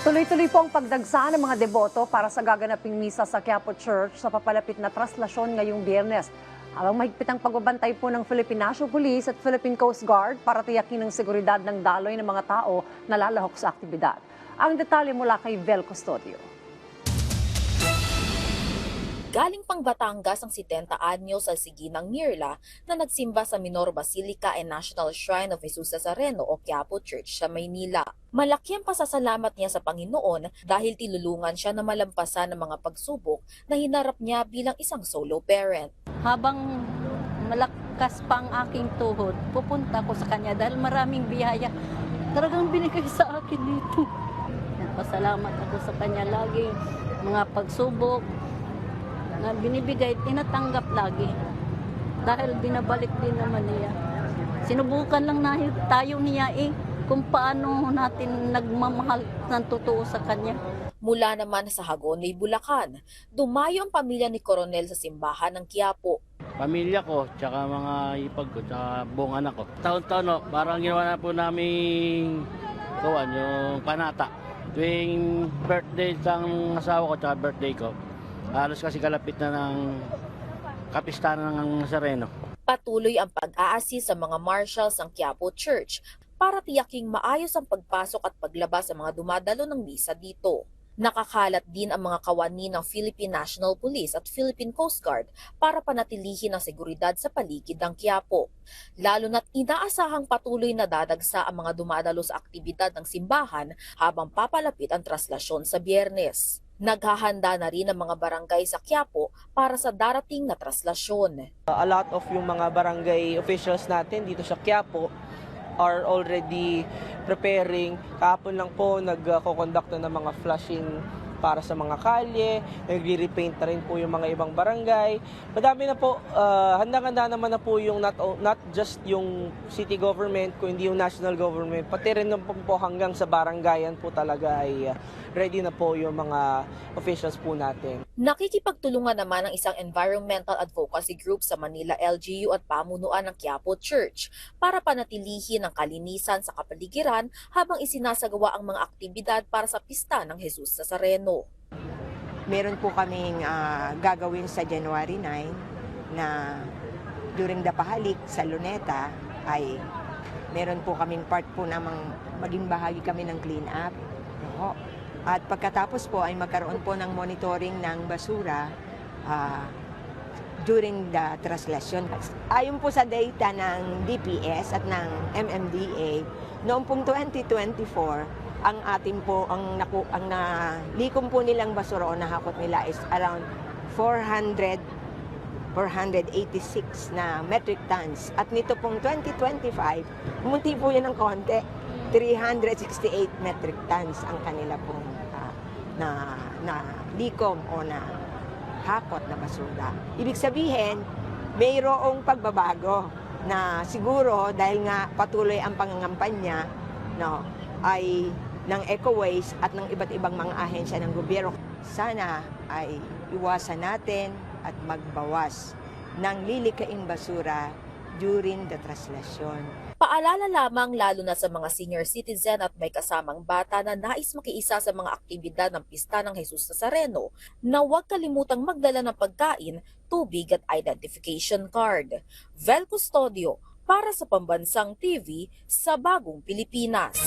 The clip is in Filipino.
Tuloy-tuloy po ang pagdagsa ng mga deboto para sa gaganaping misa sa Quiapo Church sa papalapit na traslasyon ngayong Biyernes. Habang mahigpit ang pagbabantay po ng Philippine National Police at Philippine Coast Guard para tiyakin ang seguridad ng daloy ng mga tao na lalahok sa aktibidad. Ang detalye mula kay Vel Custodio. Galing pang Batangas ang 70 anyos sa Siginang Mirla na nagsimba sa Minor Basilica and National Shrine of Jesus Nazareno o Quiapo Church sa Maynila. Malaki ang pasasalamat niya sa Panginoon dahil tinulungan siya na malampasan ang mga pagsubok na hinarap niya bilang isang solo parent. Habang malakas pa ang aking tuhod, pupunta ko sa kanya dahil maraming biyaya talagang binigay sa akin dito. Pasalamat ako sa kanya lagi, mga pagsubok na binibigay, tinatanggap lagi. Dahil binabalik din naman niya. Sinubukan lang na tayo niya kung paano natin nagmamahal ng totoo sa kanya. Mula naman sa Hagonoy, Bulacan, dumayo ang pamilya ni Coronel sa simbahan ng Quiapo. Pamilya ko, tsaka mga ipag ko, tsaka buong anak ko. Taon-taon, parang ginawa na po namin yung panata. Tuwing birthday ng asawa ko, tsaka birthday ko, halos kasi kalapit na ng kapistanan ng Nazareno. Patuloy ang pag-a-assist sa mga marshals ng Quiapo Church para tiyaking maayos ang pagpasok at paglabas sa mga dumadalo ng misa dito. Nakakalat din ang mga kawani ng Philippine National Police at Philippine Coast Guard para panatilihin ang seguridad sa paligid ng Quiapo. Lalo na't inaasahang patuloy na dadagsa ang mga dumadalo sa aktibidad ng simbahan habang papalapit ang traslasyon sa Biyernes. Naghahanda na rin ang mga barangay sa Quiapo para sa darating na traslasyon. A lot of yung mga barangay officials natin dito sa Quiapo are already preparing. Kahapon lang po nagko-conduct na ng mga flushing para sa mga kalye, nagre-repaint na rin po yung mga ibang barangay. Madami na po, handang-handa naman na po yung not just yung city government, kundi yung national government, pati rin na po hanggang sa barangayan po talaga ay ready na po yung mga officials po natin. Nakikipagtulungan naman ang isang environmental advocacy group sa Manila LGU at pamunuan ng Quiapo Church para panatilihin ang kalinisan sa kapaligiran habang isinasagawa ang mga aktibidad para sa pista ng Jesus Nazareno. Meron po kaming gagawin sa January 9 na during the pahalik sa Luneta ay meron po kaming part po namang maging bahagi kami ng clean up. At pagkatapos po ay magkaroon po ng monitoring ng basura during the traslasyon. Ayon po sa data ng DPS at ng MMDA, noong pong 2024, ang ating po, ang nalikom po nilang basura o nahakot nila is around 486 na metric tons. At nito pong 2025, munti po yan ng konti, 368 metric tons ang kanila pong na likom o na hakot na basura. Ibig sabihin, mayroong pagbabago na siguro dahil nga patuloy ang pangangampanya ay ng EcoWaste at ng iba't ibang mga ahensya ng gobyerno. Sana ay iwasan natin at magbawas ng lilikaing basura during the traslasyon. Paalala lamang lalo na sa mga senior citizen at may kasamang bata na nais makiisa sa mga aktibidad ng pista ng Jesus Nazareno na huwag kalimutang magdala ng pagkain, tubig at identification card. Vel Custodio para sa Pambansang TV sa Bagong Pilipinas.